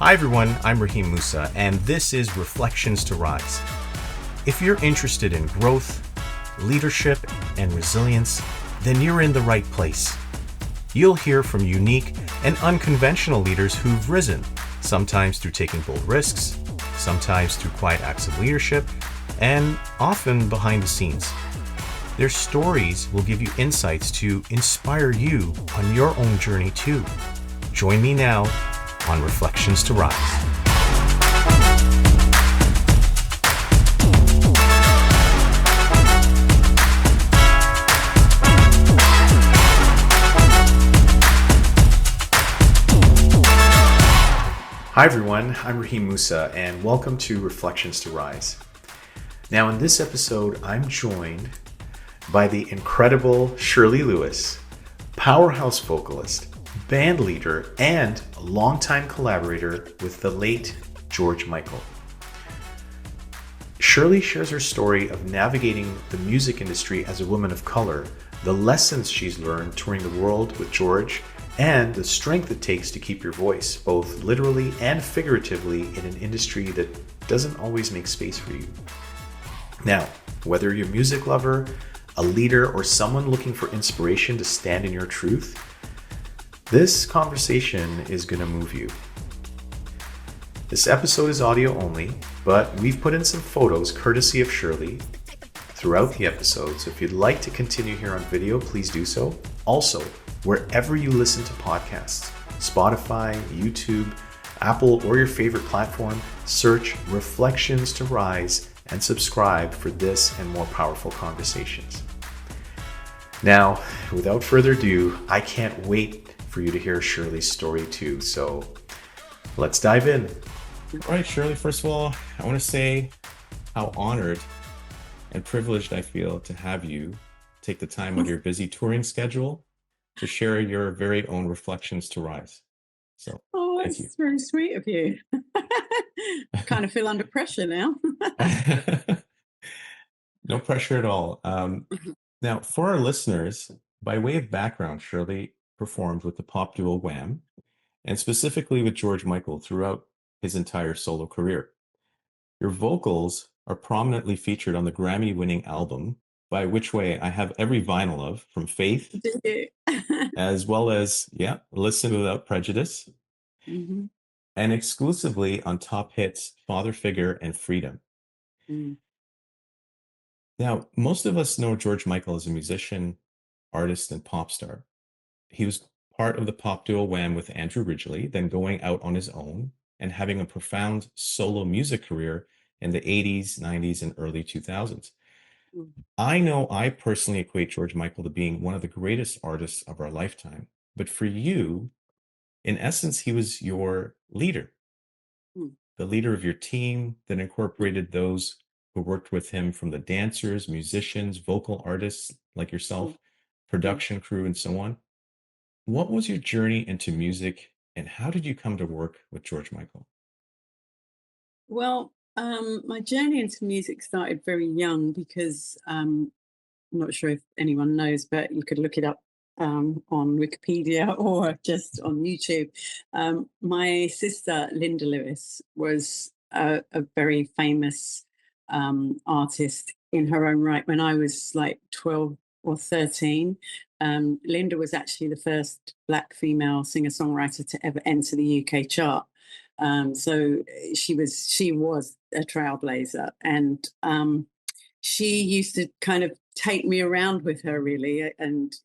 Hi everyone, I'm Rahim Moosa, and this is Reflections to Rise. If you're interested in growth, leadership, and resilience, then you're in the right place. You'll hear from unique and unconventional leaders who've risen, sometimes through taking bold risks, sometimes through quiet acts of leadership, and often behind the scenes. Their stories will give you insights to inspire you on your own journey too. Join me now on Reflections to Rise. Hi everyone, I'm Rahim Moosa, and welcome to Reflections to Rise. Now in this episode, I'm joined by the incredible Shirley Lewis, powerhouse vocalist, band leader, and a longtime collaborator with the late George Michael. Shirley shares her story of navigating the music industry as a woman of color, the lessons she's learned touring the world with George, and the strength it takes to keep your voice, both literally and figuratively, in an industry that doesn't always make space for you. Now, whether you're a music lover, a leader, or someone looking for inspiration to stand in your truth, this conversation is going to move you. This episode is audio only, but we've put in some photos courtesy of Shirley throughout the episode, so if you'd like to continue here on video, please do so. Also, wherever you listen to podcasts, Spotify, YouTube, Apple, or your favorite platform, search Reflections to Rise and subscribe for this and more powerful conversations. Now, without further ado, I can't wait for you to hear Shirley's story too. So let's dive in. All right, Shirley, first of all, I want to say how honored and privileged I feel to have you take the time out of your busy touring schedule to share your very own Reflections to Rise. So, thank you. That's very sweet of you. I kind of feel under pressure now. No pressure at all. Now, for our listeners, by way of background, Shirley performed with the pop duo Wham, and specifically with George Michael throughout his entire solo career. Your vocals are prominently featured on the Grammy-winning album, by which way I have every vinyl of, from Faith, as well as, Listen Without Prejudice, Mm-hmm. and exclusively on top hits Father Figure and Freedom. Mm. Now, most of us know George Michael as a musician, artist, and pop star. He was part of the pop duo Wham with Andrew Ridgeley, then going out on his own and having a profound solo music career in the 80s, 90s, and early 2000s. Mm. I know I personally equate George Michael to being one of the greatest artists of our lifetime. But for you, in essence, he was your leader, Mm. the leader of your team that incorporated those who worked with him, from the dancers, musicians, vocal artists like yourself, production crew, and so on. What was your journey into music, and how did you come to work with George Michael? Well, my journey into music started very young because I'm not sure if anyone knows, but you could look it up on Wikipedia or just on YouTube. My sister, Linda Lewis, was a very famous artist in her own right when I was like 12 or 13. Linda was actually the first Black female singer-songwriter to ever enter the UK chart. So she was a trailblazer, and she used to kind of take me around with her, really. And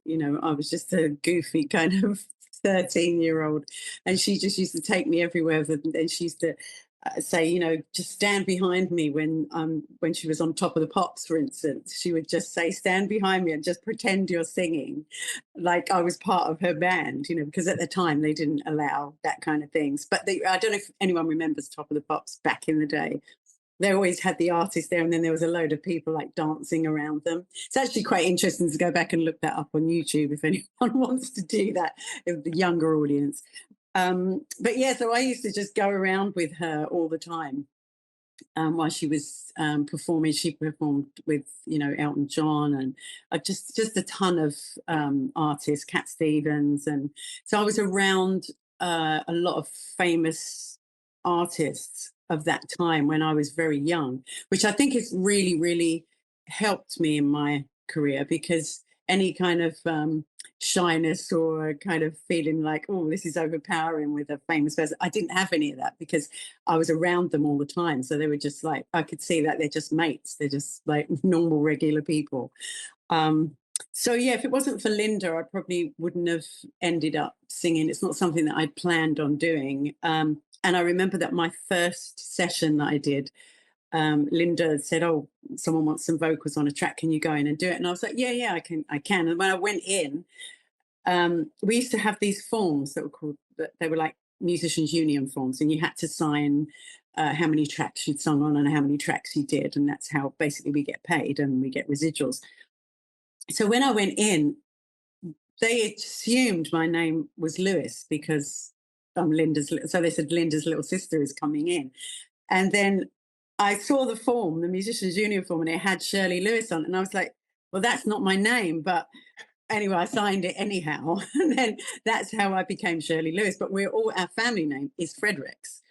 I was just a goofy kind of 13-year-old, and she just used to take me everywhere. And she used to say, just stand behind me when she was on Top of the Pops, for instance. She would just say, stand behind me and just pretend you're singing like I was part of her band, because at the time they didn't allow that kind of things. But I don't know if anyone remembers Top of the Pops back in the day. They always had the artist there, and then there was a load of people like dancing around them. It's actually quite interesting to go back and look that up on YouTube if anyone wants to do that, if the younger audience. But yeah, so I used to just go around with her all the time while she was performing. She performed with, Elton John and just a ton of artists, Cat Stevens. And so I was around a lot of famous artists of that time when I was very young, which I think has really, really helped me in my career, because any kind of shyness or kind of feeling like, oh, this is overpowering with a famous person, I didn't have any of that because I was around them all the time. So they were just like, I could see that they're just mates. They're just like normal, regular people. So yeah, if it wasn't for Linda, I probably wouldn't have ended up singing. It's not something that I'd planned on doing. And I remember that my first session that I did, Linda said, "Oh, someone wants some vocals on a track. Can you go in and do it?" And I was like, "Yeah, I can." And when I went in, we used to have these forms that were called, they were like musicians' union forms, and you had to sign how many tracks you'd sung on and how many tracks you did, and that's how basically we get paid and we get residuals. So when I went in, they assumed my name was Lewis because I'm Linda's. So they said Linda's little sister is coming in, and then I saw the form, the musicians' union form, and it had Shirley Lewis on it, and I was like, "Well, that's not my name," but anyway, I signed it anyhow, and then that's how I became Shirley Lewis. But our family name is Fredericks.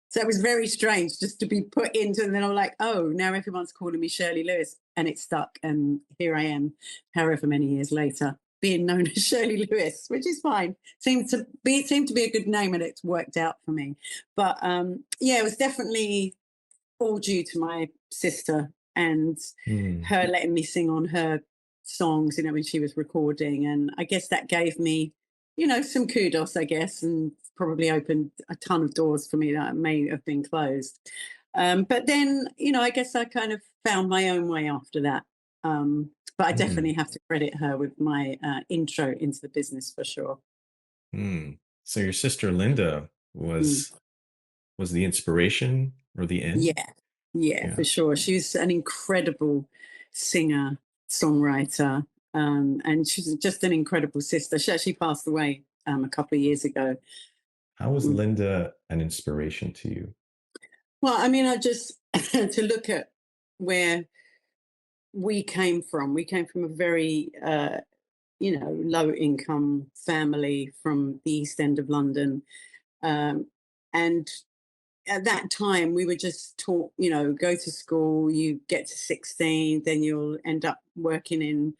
So it was very strange just to be put into, and then I'm like, oh, now everyone's calling me Shirley Lewis, and it stuck. And here I am, however many years later, being known as Shirley Lewis, which is fine. Seemed to be a good name, and it's worked out for me. But yeah, it was definitely all due to my sister and her letting me sing on her songs, when she was recording. And I guess that gave me, some kudos, I guess, and probably opened a ton of doors for me that may have been closed. But then, I guess I kind of found my own way after that. But I definitely have to credit her with my intro into the business for sure. So your sister Linda was the inspiration or the end? Yeah, for sure. She's an incredible singer, songwriter, and she's just an incredible sister. She actually passed away a couple of years ago. How was Linda an inspiration to you? Well, I mean, I just to look at where we came from. We came from a very, low income family from the East End of London, and at that time we were just taught, go to school, you get to 16, then you'll end up working in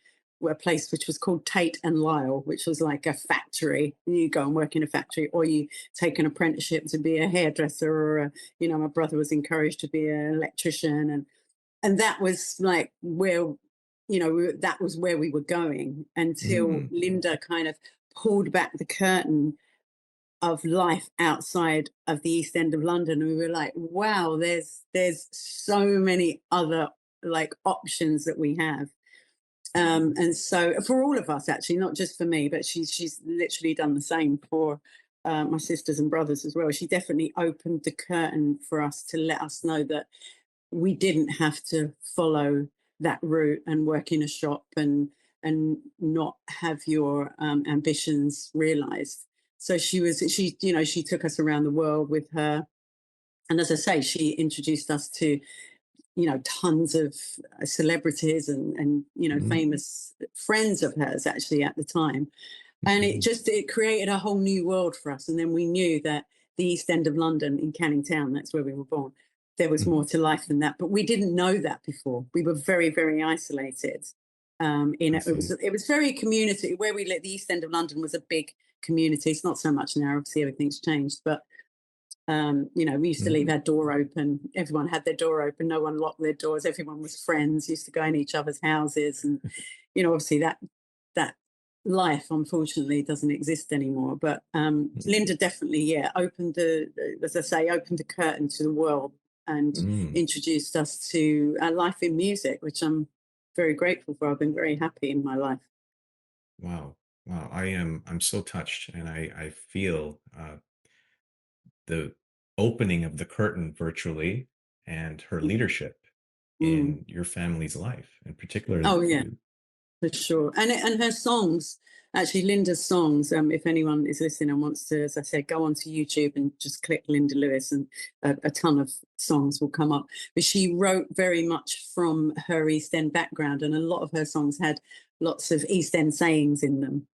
a place which was called Tate and Lyle, which was like a factory. You go and work in a factory, or you take an apprenticeship to be a hairdresser, or my brother was encouraged to be an electrician, and that was like where, that was where we were going, until Linda kind of pulled back the curtain of life outside of the East End of London. And we were like, wow, there's so many other like options that we have. And so for all of us, actually, not just for me, but she's literally done the same for my sisters and brothers as well. She definitely opened the curtain for us to let us know that we didn't have to follow that route and work in a shop and not have your ambitions realized. So she took us around the world with her. And as I say, she introduced us to, tons of celebrities and famous friends of hers actually at the time. And it created a whole new world for us. And then we knew that the East End of London in Canning Town, that's where we were born, there was more to life than that. But we didn't know that before. We were very, very isolated. It was very community where we lived. The East End of London was a big community. It's not so much now. Obviously, everything's changed. But we used to leave our door open. Everyone had their door open. No one locked their doors. Everyone was friends. Used to go in each other's houses, and obviously that life unfortunately doesn't exist anymore. But Linda definitely, opened the curtain to the world and introduced us to life in music, which I'm very grateful for. I've been very happy in my life. Wow. I'm so touched, and I feel the opening of the curtain virtually, and her leadership in your family's life in particular. Oh yeah, for sure. And her songs, actually Linda's songs, if anyone is listening and wants to, as I said, go onto YouTube and just click Linda Lewis, and a ton of songs will come up. But she wrote very much from her East End background, and a lot of her songs had lots of East End sayings in them.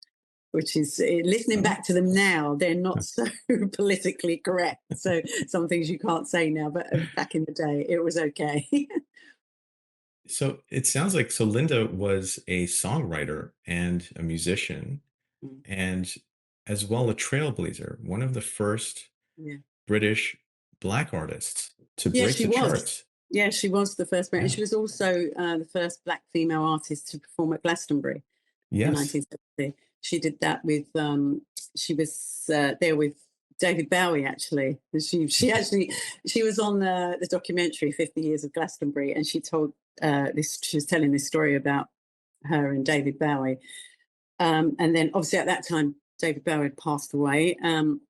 which is listening back to them now, they're not so politically correct. So some things you can't say now, but back in the day, it was okay. So it sounds like Linda was a songwriter and a musician, Mm. and as well a trailblazer, one of the first Yeah. British Black artists to Yeah, break she the was. charts. Yeah, she was the first, and Yeah. she was also the first Black female artist to perform at Glastonbury in Yes. 1970. She did that with, she was there with David Bowie, actually. And she was on the documentary 50 Years of Glastonbury, and she told she was telling this story about her and David Bowie. And then obviously at that time, David Bowie had passed away.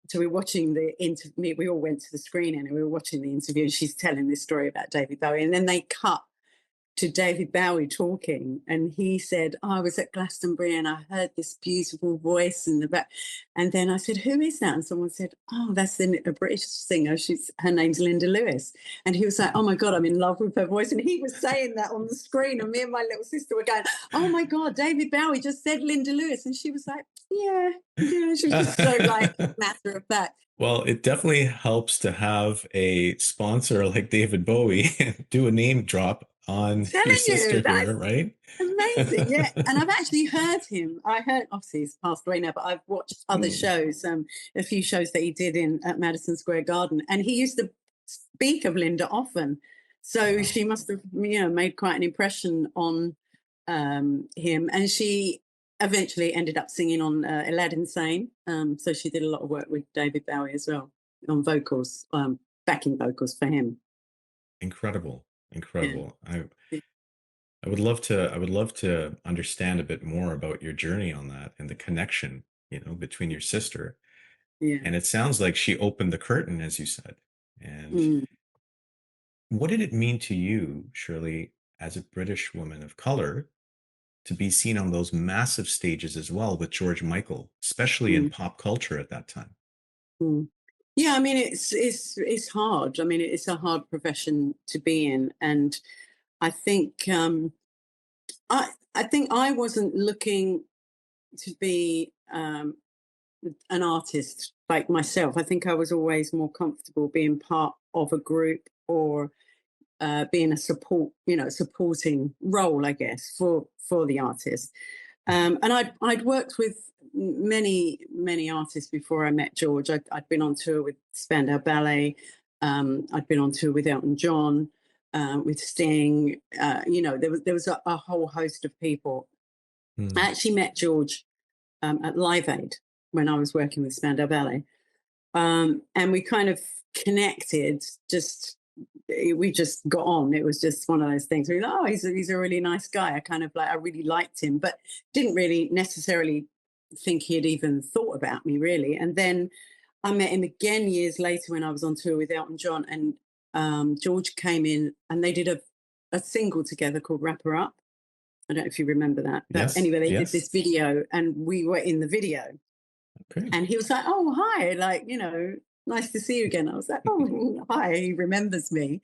So we were watching the interview. We all went to the screening and we were watching the interview, and she's telling this story about David Bowie. And then they cut to David Bowie talking, and he said, I was at Glastonbury and I heard this beautiful voice in the back. And then I said, who is that? And someone said, oh, that's a British singer. Her name's Linda Lewis. And he was like, oh my God, I'm in love with her voice. And he was saying that on the screen, and me and my little sister were going, oh my God, David Bowie just said Linda Lewis. And she was like, yeah. She was just so like matter of fact. Well, it definitely helps to have a sponsor like David Bowie do a name drop on your sister here, right? Amazing, yeah. And I've actually heard him. Obviously he's passed away now, but I've watched other shows, a few shows that he did at Madison Square Garden, and he used to speak of Linda often. So she must have, made quite an impression on him. And she eventually ended up singing on Aladdin Sane. So she did a lot of work with David Bowie as well on vocals, backing vocals for him. Incredible. Yeah. I would love to understand a bit more about your journey on that and the connection, between your sister. Yeah. And it sounds like she opened the curtain, as you said. And what did it mean to you, Shirley, as a British woman of color, to be seen on those massive stages as well with George Michael, especially in pop culture at that time? Yeah, I mean, it's hard. I mean, it's a hard profession to be in, and I think I think I wasn't looking to be an artist like myself. I think I was always more comfortable being part of a group, or being a supporting role, I guess, for the artist. And I'd worked with many artists before I met George. I'd been on tour with Spandau Ballet. I'd been on tour with Elton John, with Sting. There was a whole host of people. I actually met George at Live Aid when I was working with Spandau Ballet, and we kind of connected. We just got on. It was just one of those things where you're like, oh, he's a really nice guy. I really liked him, but didn't really necessarily think he had even thought about me, really. And then I met him again years later when I was on tour with Elton John, and George came in and they did a single together called Wrap Her Up. I don't know if you remember that. But Yes, anyway, they yes. did this video and we were in the video. Okay. And he was like, oh, hi, nice to see you again. I was like, oh, hi, he remembers me.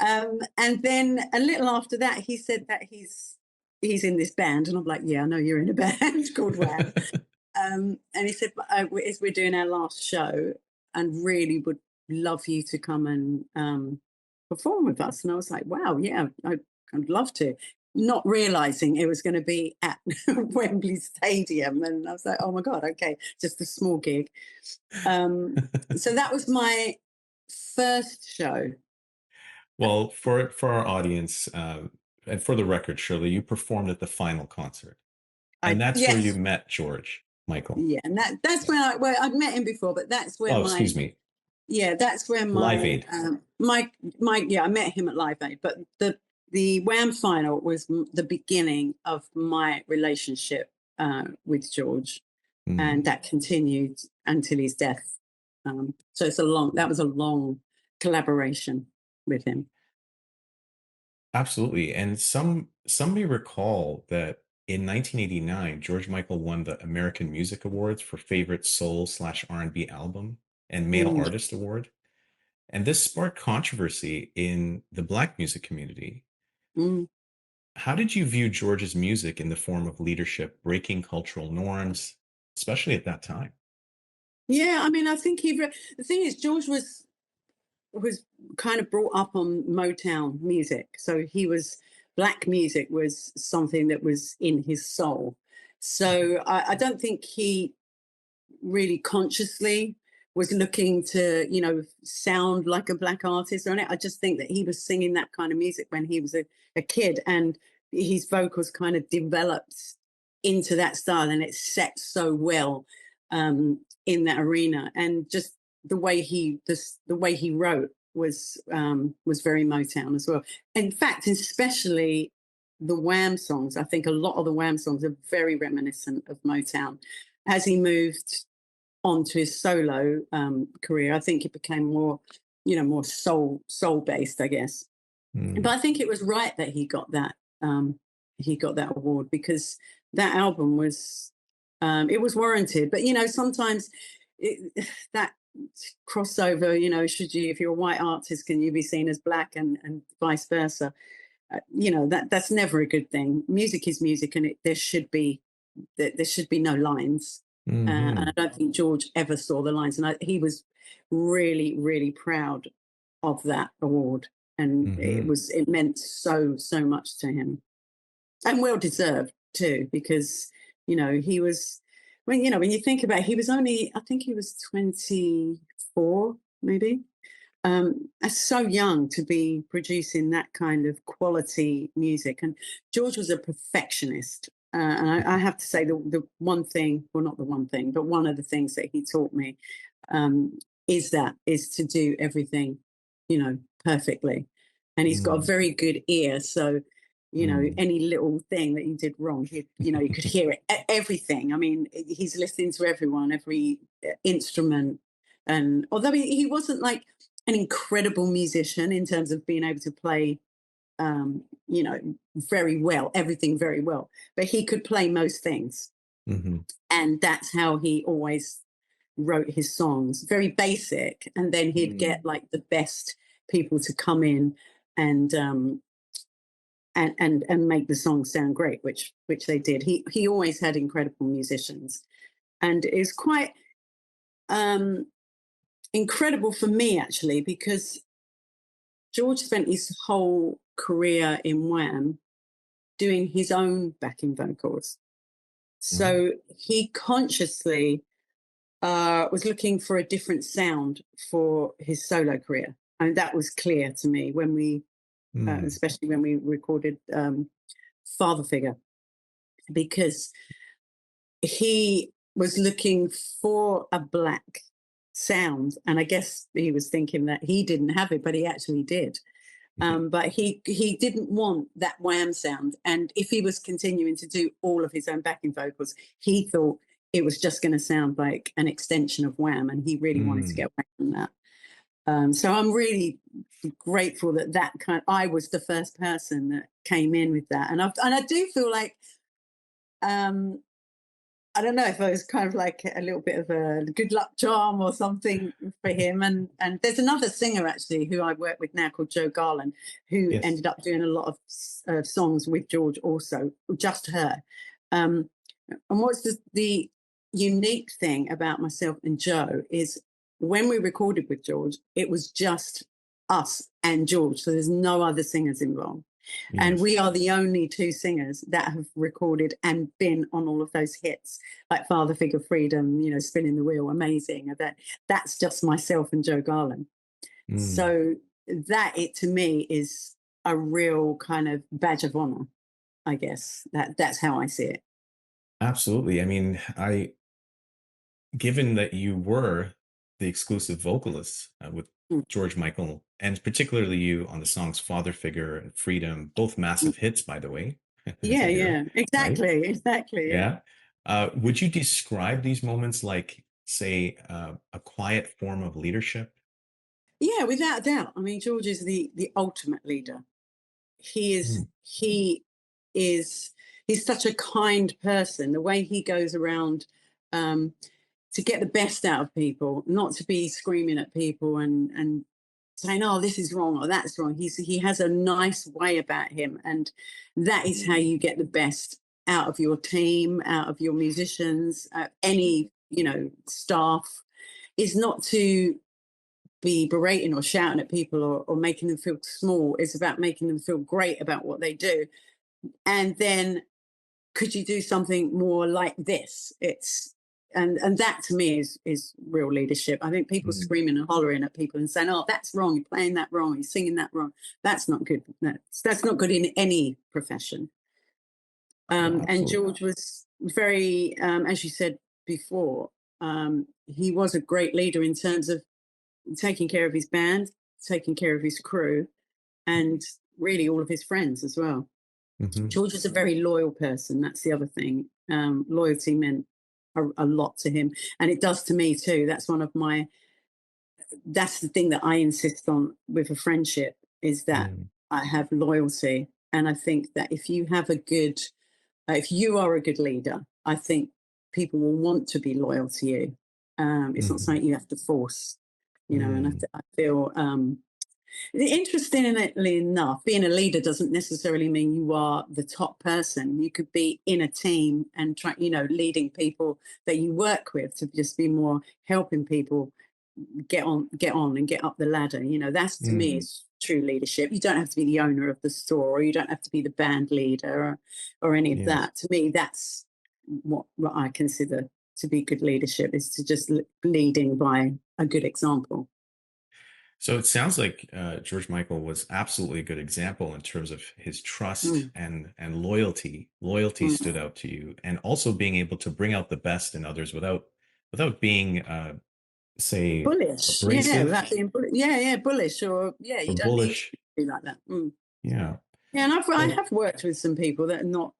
And then a little after that, he said that he's in this band. And I'm like, yeah, I know you're in a band called Wham. And he said, we're doing our last show and really would love you to come and perform with us. And I was like, wow, yeah, I'd love to. Not realizing it was going to be at Wembley Stadium. And I was like, oh my God, okay, just a small gig. So that was my first show. Well, for our audience, and for the record, Shirley, you performed at the final concert. And that's where you met George Michael. Yeah, and that's when I'd met him before, but that's where excuse me. Yeah, that's where Live Aid. I met him at Live Aid, but the Wham final was the beginning of my relationship with George, and that continued until his death. So that was a long collaboration with him. Absolutely. And some may recall that in 1989, George Michael won the American Music Awards for Favorite Soul/R&B Album and Male Artist Award. And this sparked controversy in the Black music community. How did you view George's music in the form of leadership, breaking cultural norms, especially at that time. Yeah, I mean, I think the thing is, George was kind of brought up on Motown music, so black music was something that was in his soul. So I don't think he really consciously was looking to, sound like a black artist on it. I just think that he was singing that kind of music when he was a kid, and his vocals kind of developed into that style, and it set so well in that arena. And just the way he wrote was very Motown as well. In fact, especially the Wham songs. I think a lot of the Wham songs are very reminiscent of Motown. As he moved onto his solo career, I think it became more soul based, I guess. But I think it was right that he got that award, because that album was it was warranted. But sometimes that crossover, if you're a white artist, can you be seen as black, and vice versa? That's never a good thing. Music is music, and there should be no lines. And I don't think George ever saw the lines, and he was really, really proud of that award, and it meant so much to him, and well deserved too, because he was, when you think about it, he was only, I think he was 24 maybe. So young to be producing that kind of quality music. And George was a perfectionist. And I have to say, the one thing, well, not the one thing, but one of the things that he taught me is to do everything, perfectly. And he's got a very good ear. So, any little thing that you did wrong, you could hear it, everything. I mean, he's listening to everyone, every instrument. And although he wasn't like an incredible musician in terms of being able to play, very well, everything very well, but he could play most things. And that's how he always wrote his songs, very basic. And then he'd get like the best people to come in and make the song sound great, which they did. He always had incredible musicians, and it's quite incredible for me, actually, because George spent his whole career in Wham doing his own backing vocals. So he consciously was looking for a different sound for his solo career. And that was clear to me when we, especially when we recorded Father Figure, because he was looking for a black sound. And I guess he was thinking that he didn't have it, but he actually did. But he didn't want that Wham sound. And if he was continuing to do all of his own backing vocals, he thought it was just going to sound like an extension of Wham, and he really wanted to get away from that. So I'm really grateful that I was the first person that came in with that. And I do feel like, I don't know if it was kind of like a little bit of a good luck charm or something for him. And there's another singer, actually, who I work with now called Jo Garland, who ended up doing a lot of songs with George also, just her. And what's the unique thing about myself and Jo is when we recorded with George, it was just us and George. So there's no other singers involved. Yes. And we are the only two singers that have recorded and been on all of those hits, like Father Figure, Freedom, Spinning the Wheel, Amazing. That's just myself and Jo Garland. So to me is a real kind of badge of honor, I guess. That's how I see it. Absolutely. I mean, given that you were the exclusive vocalist with George Michael, and particularly you on the songs Father Figure and Freedom, both massive hits, by the way. Yeah, exactly, right? Exactly. Yeah. Would you describe these moments like, say, a quiet form of leadership? Yeah, without a doubt. I mean, George is the ultimate leader. He's such a kind person. The way he goes around to get the best out of people, not to be screaming at people and saying, "Oh, this is wrong" or "That's wrong." He has a nice way about him, and that is how you get the best out of your team, out of your musicians, any, staff, is not to be berating or shouting at people or making them feel small. It's about making them feel great about what they do. And then could you do something more like this? And that to me is real leadership. I think people screaming and hollering at people and saying, "Oh, that's wrong. You're playing that wrong. You're singing that wrong." That's not good. That's not good in any profession. And George was very, as you said before, he was a great leader in terms of taking care of his band, taking care of his crew, and really all of his friends as well. George is a very loyal person. That's the other thing. Loyalty meant a lot to him, and it does to me too. That's the thing that I insist on with a friendship, is that I have loyalty. And I think that if you are a good leader, I think people will want to be loyal to you. It's not something you have to force, and I feel interestingly enough, being a leader doesn't necessarily mean you are the top person. You could be in a team and leading people that you work with to just be more helping people get on and get up the ladder. That's to me is true leadership. You don't have to be the owner of the store, or you don't have to be the band leader or any of that. To me, that's what I consider to be good leadership, is to just leading by a good example. So it sounds like George Michael was absolutely a good example in terms of his trust and loyalty. Loyalty stood out to you, and also being able to bring out the best in others without being, say, bullish. abrasive. Yeah, without being bullish, or you don't bullish. need to be like that. Yeah. Yeah, and I have worked with some people that are not,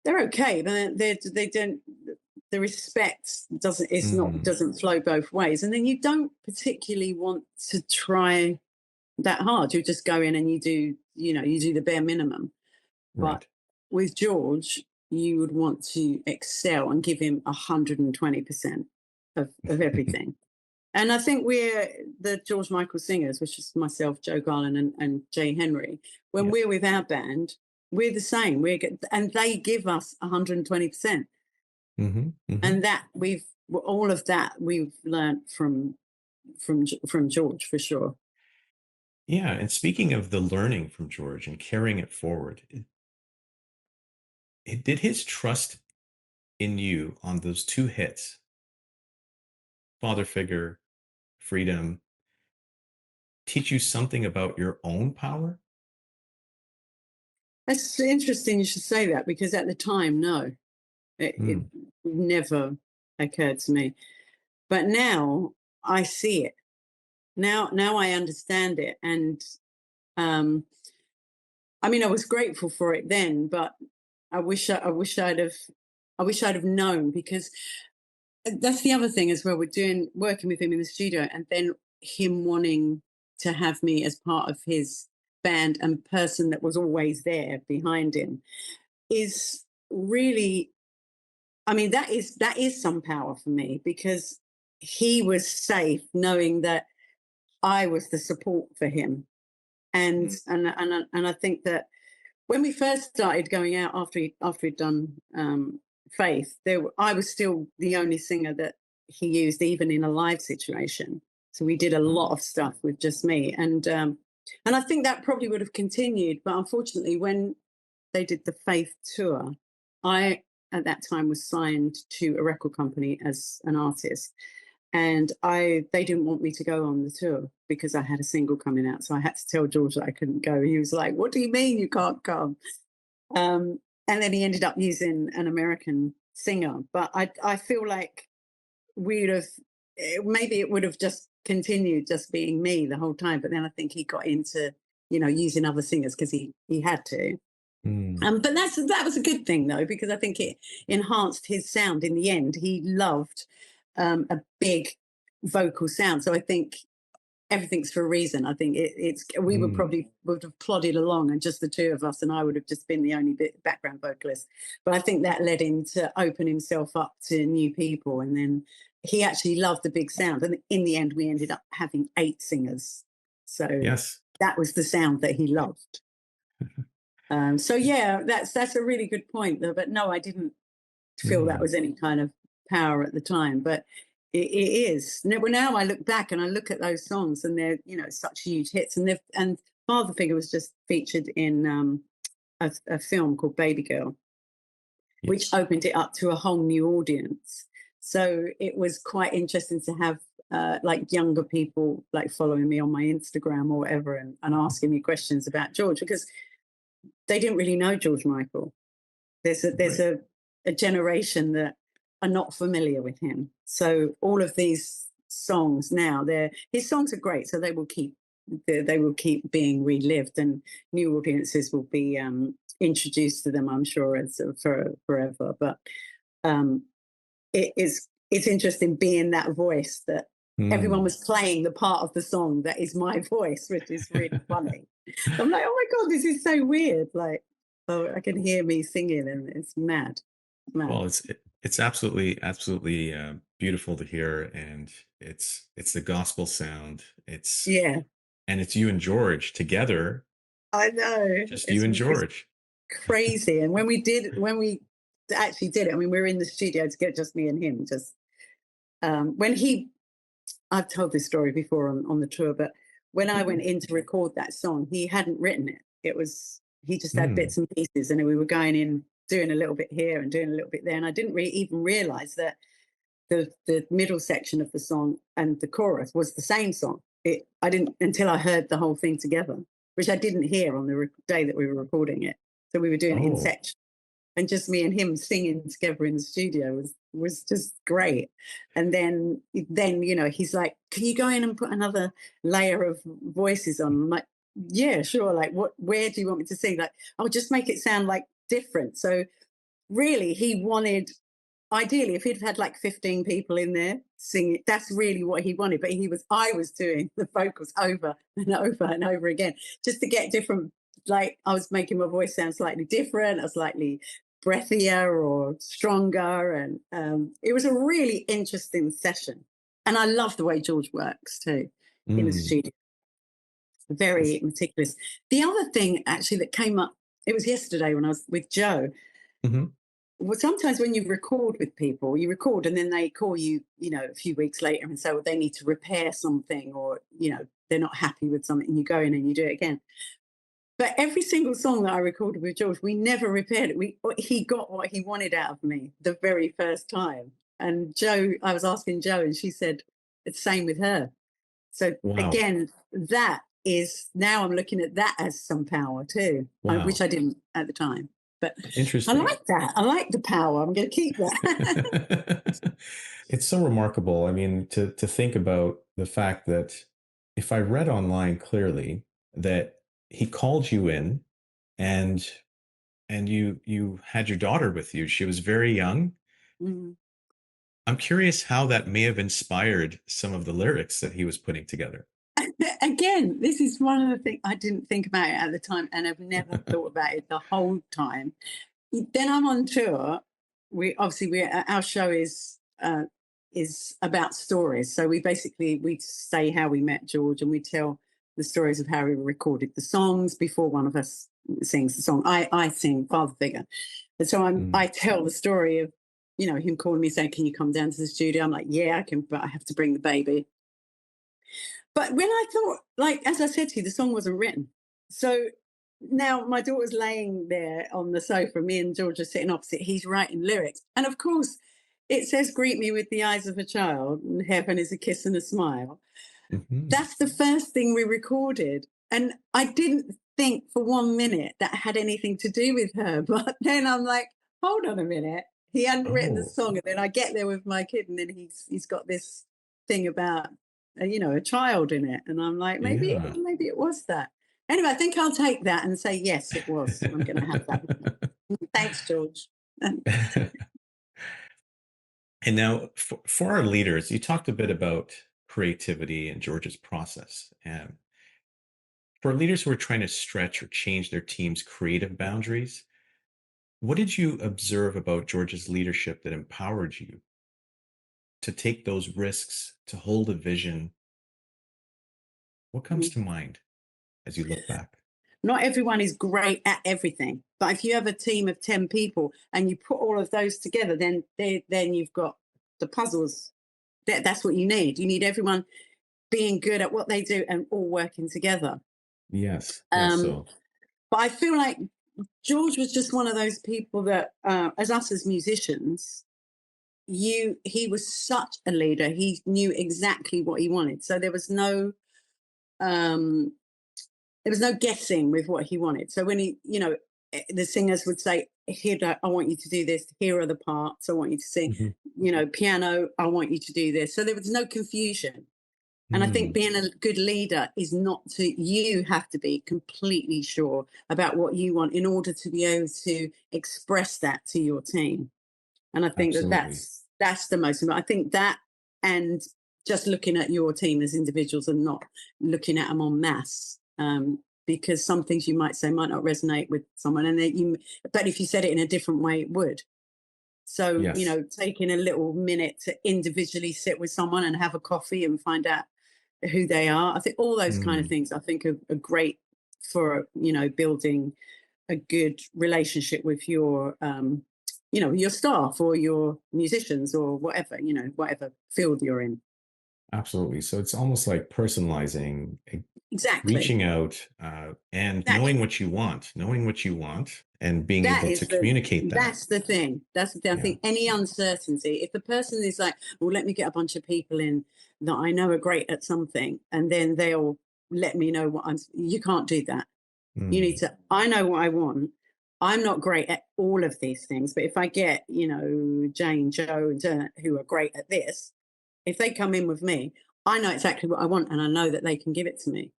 they're okay, but they don't. The respect doesn't flow both ways, and then you don't particularly want to try that hard. You just go in and you do the bare minimum. Right. But with George, you would want to excel and give him 120% of everything. And I think we're the George Michael singers, which is myself, Joe Garland, and Jay Henry. When we're with our band, we're the same. And they give us 120%. And that all of that we've learned from George, for sure. Yeah, and speaking of the learning from George and carrying it forward, did his trust in you on those two hits, Father Figure, Freedom, teach you something about your own power? That's interesting you should say that, because at the time, no. It never occurred to me. But now I see it. Now I understand it. And I was grateful for it then, but I wish I'd have known, because that's the other thing as well. We're working with him in the studio, and then him wanting to have me as part of his band and person that was always there behind him is really, that is some power for me, because he was safe knowing that I was the support for him. And I think that when we first started going out after he'd done Faith, I was still the only singer that he used, even in a live situation. So we did a lot of stuff with just me, and I think that probably would have continued. But unfortunately, when they did the Faith tour, I at that time was signed to a record company as an artist, and they didn't want me to go on the tour because I had a single coming out. So I had to tell George that I couldn't go. He was like, "What do you mean you can't come?" And then he ended up using an American singer. But I feel like maybe it would have just continued just being me the whole time. But then I think he got into, using other singers because he had to. But that was a good thing, though, because I think it enhanced his sound in the end. He loved a big vocal sound. So I think everything's for a reason. I think we would have plodded along, and just the two of us, and I would have just been the only background vocalist. But I think that led him to open himself up to new people, and then he actually loved the big sound. And in the end, we ended up having 8 singers. So Yes, that was the sound that he loved. So yeah, that's a really good point. But no, I didn't feel that Mm. was any kind of power at the time. But it is. Well, now I look back and I look at those songs, and they're such huge hits. And Father Figure was just featured in a film called Baby Girl, which Yes. opened it up to a whole new audience. So it was quite interesting to have like younger people like following me on my Instagram or whatever, and asking me questions about George, because they didn't really know George Michael. There's Right. a generation that are not familiar with him. So all of these songs now, his songs are great, so they will keep being relived, and new audiences will be introduced to them, I'm sure, as for forever. But um, it's interesting being that voice that everyone Mm. was playing the part of the song that is my voice, which is really funny. I'm like, oh my god, this is so weird. Like, oh, I can hear me singing, and it's mad, mad. Well, it's absolutely beautiful to hear, and it's the gospel sound. Yeah, And it's you and George together, I know. just you and It's George. crazy. And when we actually did it, I mean, we were in the studio to get just me and him. Just when he, I've told this story before on the tour, but when I went in to record that song, he hadn't written it. He just had Mm. bits and pieces, and we were going in, doing a little bit here and doing a little bit there. And I didn't really even realize that the middle section of the song and the chorus was the same song. I didn't until I heard the whole thing together, which I didn't hear on the day that we were recording it. So we were doing it in Oh, section, and just me and him singing together in the studio was just great. And then he's like, "Can you go in and put another layer of voices on?" I'm like, "Yeah, sure. Like, where do you want me to sing? Like, I'll just make it sound like different." So really, he wanted, ideally, if he'd had like 15 people in there singing, that's really what he wanted. But I was doing the vocals over and over and over again, just to get different. Like, I was making my voice sound slightly different, or slightly breathier or stronger. And it was a really interesting session. And I love the way George works too in the mm. studio. Very meticulous. The other thing actually that came up, it was yesterday when I was with Joe. Mhm. Well, sometimes when you record with people, you record and then they call you, a few weeks later and say, well, they need to repair something, or, they're not happy with something, and you go in and you do it again. But every single song that I recorded with George, we never repaired it. He got what he wanted out of me the very first time. And Joe, I was asking Joe, and she said it's the same with her. So Wow. again, that is, now I'm looking at that as some power too, which Wow. I didn't at the time. But I Interesting. like that. I like the power. I'm going to keep that. It's so remarkable. I mean, to think about the fact that if I read online clearly that he called you in and you had your daughter with you. She was very young. Mm. I'm curious how that may have inspired some of the lyrics that he was putting together. Again, this is one of the things I didn't think about it at the time, and I've never thought about it the whole time. Then I'm on tour. Our show is about stories. So we say how we met George, and we tell the stories of how we recorded the songs before one of us sings the song. I sing Father Figure, and so Mm. I tell the story of him calling me saying, "Can you come down to the studio?" I'm like, "Yeah, I can, but I have to bring the baby." But when I thought, like, as I said to you, the song wasn't written. So now my daughter's laying there on the sofa, me and George are sitting opposite, he's writing lyrics. And of course, it says, "Greet me with the eyes of a child, and heaven is a kiss and a smile." Mhm. That's the first thing we recorded. And I didn't think for 1 minute that had anything to do with her. But then I'm like, hold on a minute. He hadn't written the Oh, song. And then I get there with my kid, and then he's got this thing about, a child in it. And I'm like, yeah. maybe it was that. Anyway, I think I'll take that and say, yes, it was. I'm going to have that. Thanks, George. And now for our leaders, you talked a bit about creativity and George's process. And for leaders who are trying to stretch or change their team's creative boundaries, what did you observe about George's leadership that empowered you to take those risks, to hold a vision? What comes to mind as you look back? not everyone is great at everything. But if you have a team of 10 people and you put all of those together, then you've got the puzzles. That's what you need. You need everyone being good at what they do and all working together. Yes. But I feel like George was just one of those people that, as us as musicians, he was such a leader. He knew exactly what he wanted. So there was no guessing with what he wanted. So when the singers would say, "Here, I want you to do this. Here are the parts. I want you to sing. Piano. I want you to do this." So there was no confusion. And I think being a good leader is you have to be completely sure about what you want in order to be able to express that to your team. And I think that's the most important. I think that, and just looking at your team as individuals and not looking at them en masse, because some things you might say might not resonate with someone, but if you said it in a different way, it would. So, taking a little minute to individually sit with someone and have a coffee and find out who they are. I think all those kind of things I think are great for, building a good relationship with your, your staff or your musicians or whatever, whatever field you're in. Absolutely. So it's almost like personalizing, Exactly. reaching out, and knowing what you want, and being able to communicate that. That's the thing. That's the thing. I think any uncertainty, if the person is like, well, let me get a bunch of people in that I know are great at something, and then they'll let me know you can't do that. You need to, I know what I want. I'm not great at all of these things, but if I get, Jane, Joe, and who are great at this, if they come in with me, I know exactly what I want and I know that they can give it to me.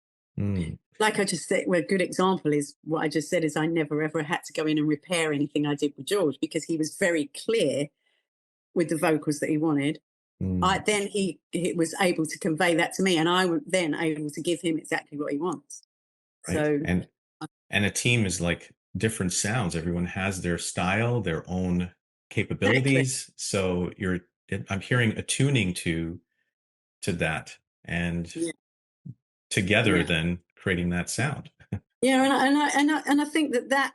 Like I just said, a good example is what I just said is I never ever had to go in and repair anything I did with George because he was very clear with the vocals that he wanted. Then he was able to convey that to me and I was then able to give him exactly what he wants. Right. So, and a team is like different sounds. Everyone has their style, their own capabilities. So I'm hearing attuning to that and together then creating that sound. And I think that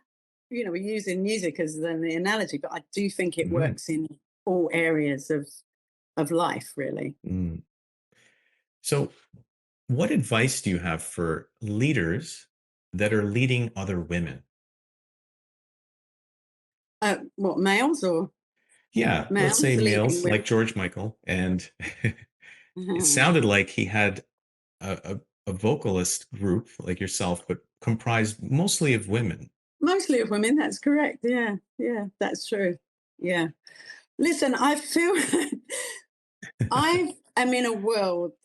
we're using music as the analogy, but I do think it works in all areas of life, really. So what advice do you have for leaders that are leading other women? What, males or? Yeah, let's say males like George Michael. And it sounded like he had a vocalist group like yourself, but comprised mostly of women. Mostly of women, that's correct. Yeah, that's true. Yeah. Listen, I feel I am in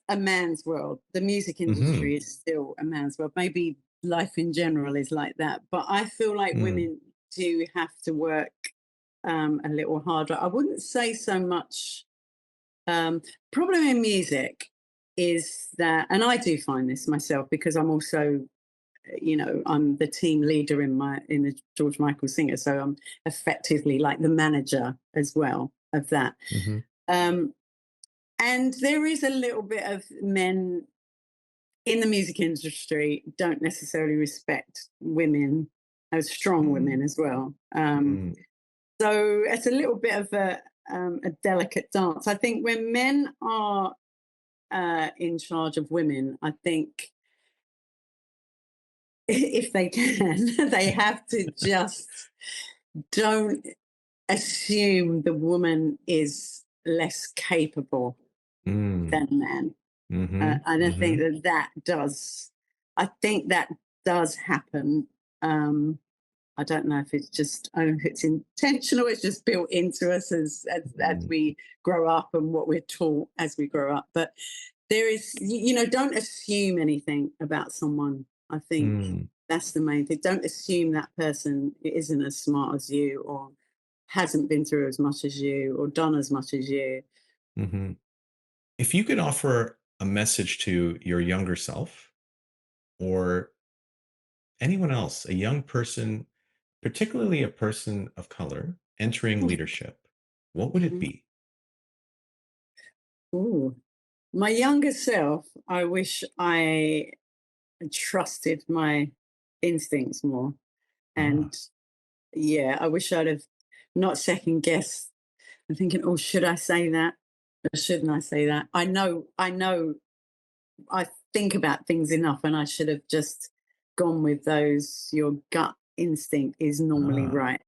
a man's world. The music industry is still a man's world. Maybe life in general is like that. But I feel like women do have to work a little harder. I wouldn't say so much. Problem in music is that, and I do find this myself because I'm also, I'm the team leader in the George Michael Singer, so I'm effectively like the manager as well of that. And there is a little bit of men in the music industry don't necessarily respect women as strong women as well. So it's a little bit of a delicate dance. I think when men are in charge of women, I think if they can, they have to just don't assume the woman is less capable than man. And I think that does happen. I don't know if it's intentional, it's just built into us as we grow up and what we're taught as we grow up. But there is, don't assume anything about someone. I think that's the main thing. Don't assume that person isn't as smart as you or hasn't been through as much as you or done as much as you. If you could offer a message to your younger self or anyone else, a young person, particularly a person of color entering leadership, what would it be? Ooh, my younger self, I wish I trusted my instincts more. Ah, And yeah, I wish I'd have not second guessed and thinking, oh, should I say that? Or shouldn't I say that? I know I think about things enough, and I should have just gone with those. Your gut instinct is normally ah, right.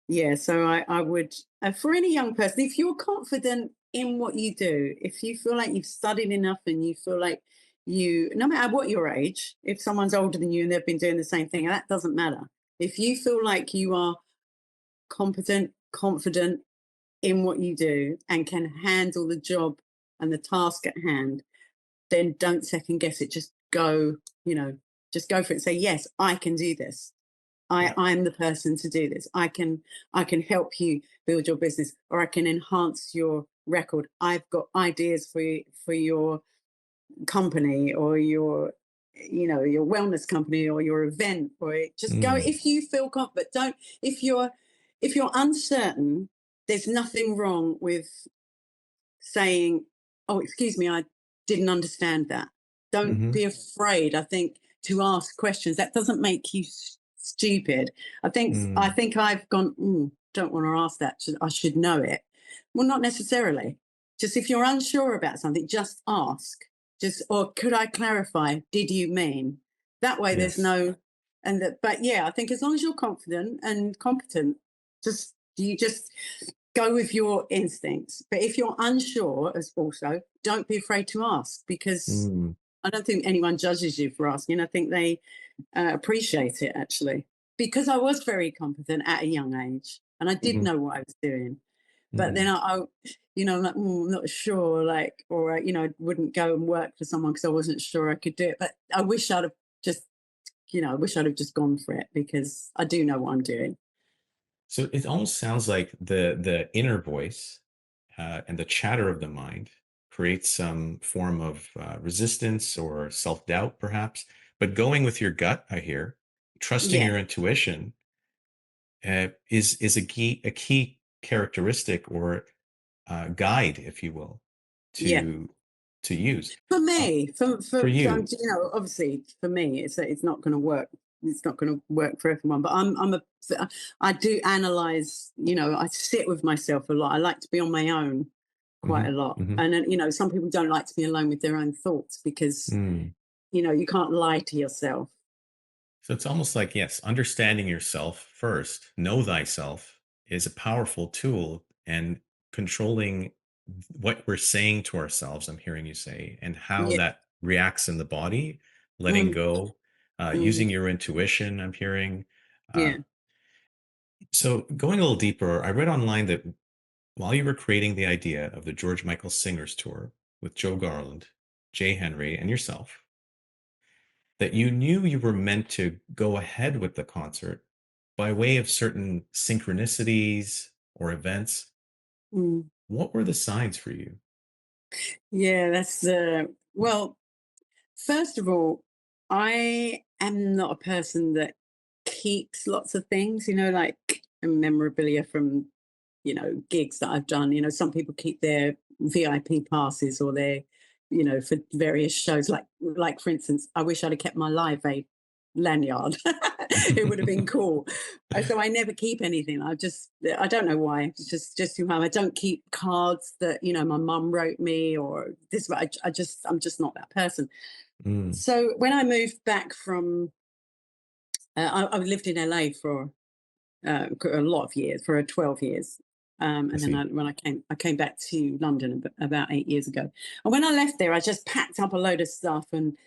Yeah, so I would, for any young person, if you're confident in what you do, if you feel like you've studied enough and you feel like you, no matter what your age, if someone's older than you and they've been doing the same thing, that doesn't matter. If you feel like you are competent, confident in what you do and can handle the job and the task at hand, then don't second guess it. Just go, just go for it. Say, yes, I can do this. yeah. I'm the person to do this. I can help you build your business, or I can enhance your record. I've got ideas for your company, or your wellness company, or your event, or just go Mm, if you feel confident. Don't if you're uncertain, there's nothing wrong with saying, "Oh, excuse me, I didn't understand that." Don't hmm be afraid, I think, to ask questions. That doesn't make you stupid. I think I've gone, don't want to ask that. I should know it. Well, not necessarily. Just if you're unsure about something, just ask. Or could I clarify? Did you mean? That way there's Yes. no, but yeah, I think as long as you're confident and competent, you just go with your instincts. But if you're unsure, as also, don't be afraid to ask, because Mm, I don't think anyone judges you for asking. I think they appreciate it, actually, because I was very competent at a young age and I did mhm, know what I was doing. But then mhm. I'm like, I'm not sure, like, or I wouldn't go and work for someone because I wasn't sure I could do it. But I wish I'd have just, I wish I'd have just gone for it, because I do know what I'm doing. So it almost sounds like the inner voice and the chatter of the mind creates some form of resistance or self-doubt, perhaps. But going with your gut, I hear, trusting Yeah, your intuition is a key characteristic or guide, if you will, yeah. to use. For Uh, me, for you. obviously for me, it's not going to work. It's not going to work for everyone. But I do analyze. I sit with myself a lot. I like to be on my own quite Hmm. a lot. Hmm. And then some people don't like to be alone with their own thoughts, because Mm. you can't lie to yourself. So it's almost like, yes, understanding yourself first, know thyself is a powerful tool, and controlling what we're saying to ourselves, I'm hearing you say, and how Yeah. that reacts in the body, letting Mm, go, mm, using your intuition, I'm hearing. Uh, yeah. so going a little deeper, I read online that while you were creating the idea of the George Michael Singers Tour with Joe Garland, Jay Henry, and yourself, that you knew you were meant to go ahead with the concert by way of certain synchronicities or events. Mm. What were the signs for you? Yeah. That's well. First of all, I am not a person that keeps lots of things, like memorabilia from, gigs that I've done. Some people keep their VIP passes, or their, for various shows. Like for instance, I wish I'd have kept my Live Aid lanyard. It would have been cool. So I never keep anything. I don't know why. It's just who I am. I don't keep cards that my mum wrote me, or this. I'm just not that person. Mm, So when I moved back from, I lived in LA for a lot of years, for 12 years. I And then see. when I came back to London about 8 years ago. And when I left there, I just packed up a load of stuff and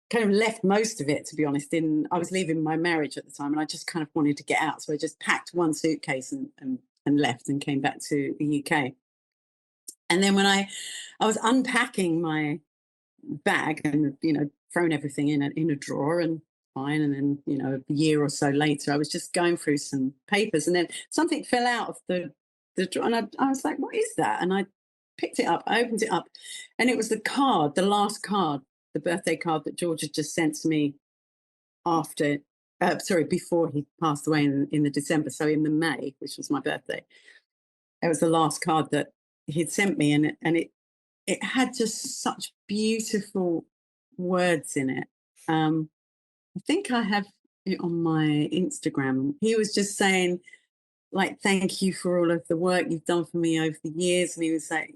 kind of left most of it, to be honest. I was leaving my marriage at the time, and I just kind of wanted to get out. So I just packed one suitcase and left, and came back to the UK. And then when I was unpacking my bag, and thrown everything in a drawer, and fine. And then a year or so later, I was just going through some papers, and then something fell out of the drawer, and I was like, what is that? And I picked it up, I opened it up, and it was the last card, the birthday card that George had just sent to me after before he passed away in the December. So in the May, which was my birthday, it was the last card that he'd sent me, and it had just such beautiful words in it. I think I have. on my Instagram. He was just saying, like, thank you for all of the work you've done for me over the years. And he was like,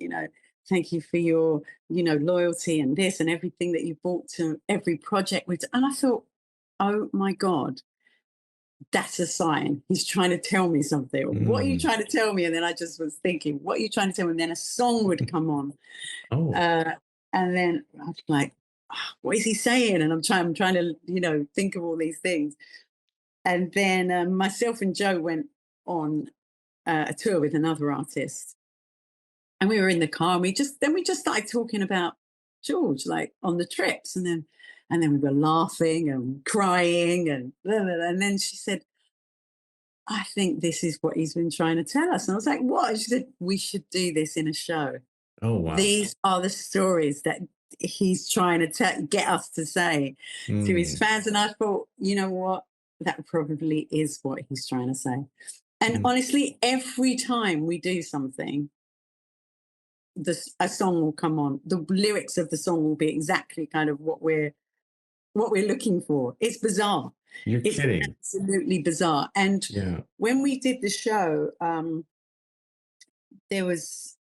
thank you for your, loyalty and this and everything that you brought to every project. And I thought, oh my God, that's a sign. He's trying to tell me something. What are you trying to tell me? And then I just was thinking, what are you trying to tell me? And then a song would come on. Oh, And then I was like, what is he saying? And I'm trying to, think of all these things. And then myself and Joe went on a tour with another artist. And we were in the car and we just started talking about George, like on the trips. And then we were laughing and crying and blah, blah, blah. And then she said, I think this is what he's been trying to tell us. And I was like, what? She said, we should do this in a show. oh, wow. These are the stories that he's trying to get us to say to his fans. And I thought, you know what? That probably is what he's trying to say. And honestly, every time we do something, a song will come on. The lyrics of the song will be exactly kind of what we're looking for. It's bizarre. You're kidding. Absolutely bizarre. And when we did the show, there was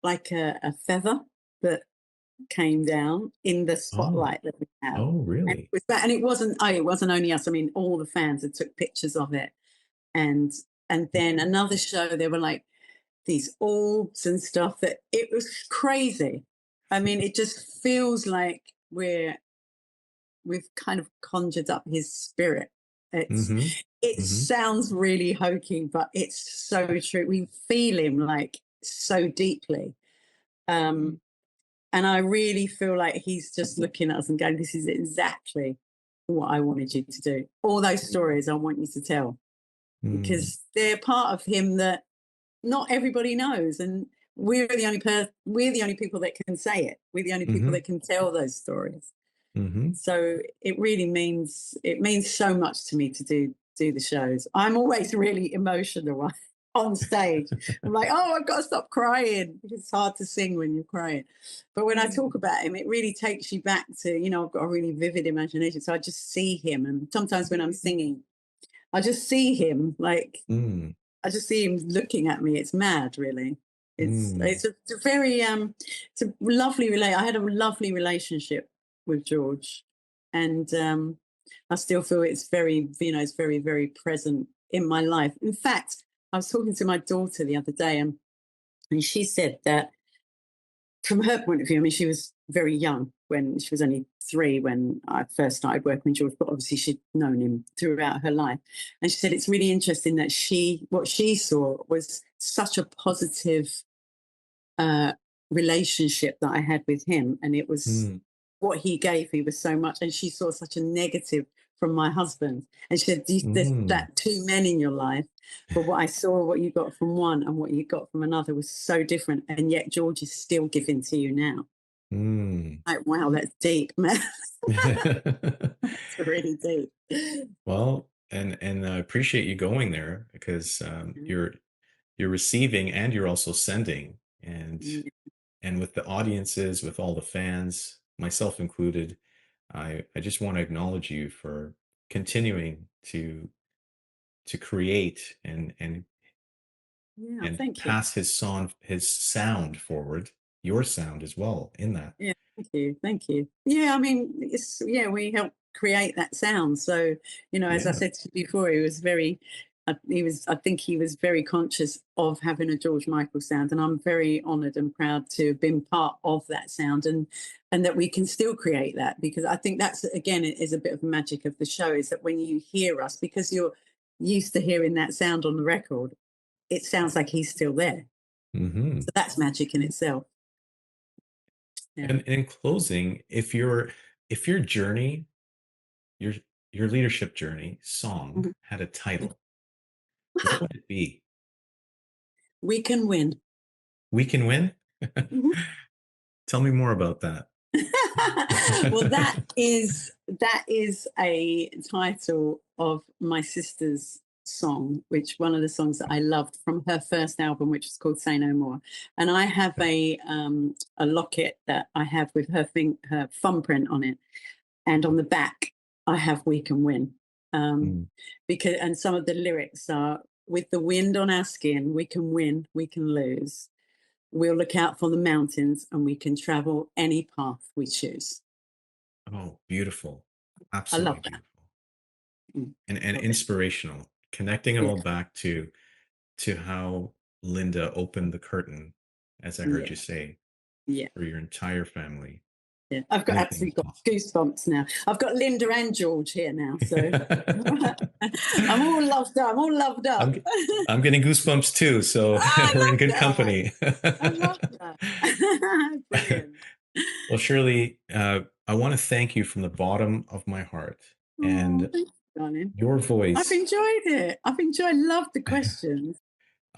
like a feather that came down in the spotlight that we had. Oh, really? And it wasn't only us. I mean, all the fans had took pictures of it. And then another show, there were like these orbs and stuff that it was crazy. I mean, it just feels like we've kind of conjured up his spirit. It sounds really hokey, but it's so true. We feel him like so deeply. And I really feel like he's just looking at us and going, this is exactly what I wanted you to do. All those stories I want you to tell. Because they're part of him that not everybody knows. And we're the only people that can say it. We're the only people that can tell those stories. So it really means so much to me to do the shows. I'm always really emotional on stage. I'm like, oh, I've got to stop crying. It's hard to sing when you're crying. But when I talk about him, it really takes you back to, I've got a really vivid imagination. So I just see him. And sometimes when I'm singing, I just see him I just see him looking at me. It's mad, really. It's a very it's a lovely I had a lovely relationship with George, and I still feel it's very, it's very, very present in my life. In fact, I was talking to my daughter the other day, and she said that from her point of view, I mean, she was very young when she was only 3 when I first started working with George, but obviously she'd known him throughout her life. And she said it's really interesting that what she saw was such a positive relationship that I had with him. And it was what he gave me was so much. And she saw such a negative from my husband. And she said, there's that 2 men in your life. But what I saw, what you got from one and what you got from another was so different. And yet George is still giving to you now. Like, wow, that's deep, man. It's really deep. Well, and I appreciate you going there because you're receiving and you're also sending, and with the audiences, with all the fans, myself included, I just want to acknowledge you for continuing to create and thank pass his sound forward, your sound as well in that. Yeah, thank you. Yeah, I mean, we help create that sound. So, as I said to you before, he was I think he was very conscious of having a George Michael sound, and I'm very honoured and proud to have been part of that sound, and that we can still create that, because I think that's, again, it is a bit of the magic of the show, is that when you hear us, because you're used to hearing that sound on the record, it sounds like he's still there. So that's magic in itself. Yeah. And in closing, if your journey, your leadership journey song had a title, what would it be? We Can Win. We Can Win? Tell me more about that. Well, that is a title of my sister's song, which one of the songs that I loved from her first album, which is called Say No More. And I have a locket that I have with her thumbprint on it, and on the back I have We Can Win. Because, and some of the lyrics are, with the wind on our skin, we can win, we can lose. We'll look out for the mountains and we can travel any path we choose. Oh, beautiful. I Absolutely love that. beautiful. And Love it. inspirational. Connecting it Yeah. all back to how Linda opened the curtain, as I heard Yeah. you say, Yeah. for your entire family. Yeah. I've got Anything is absolutely got goosebumps now. I've got Linda and George here now, so I'm all loved up. I'm all loved up. I'm getting goosebumps too, so I we're in love good that. company. I love that. Brilliant. Well, Shirley, I want to thank you from the bottom of my heart. Oh, And thank you, darling. your I've voice, enjoyed it. Loved the questions.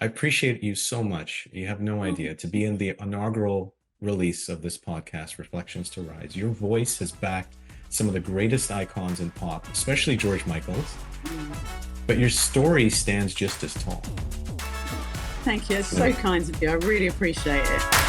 I appreciate you so much. You have no idea. To be in the inaugural release of this podcast, Reflections to Rise, your voice has backed some of the greatest icons in pop, especially George Michael's. But your story stands just as tall. Thank you. It's so kind of you. I really appreciate it.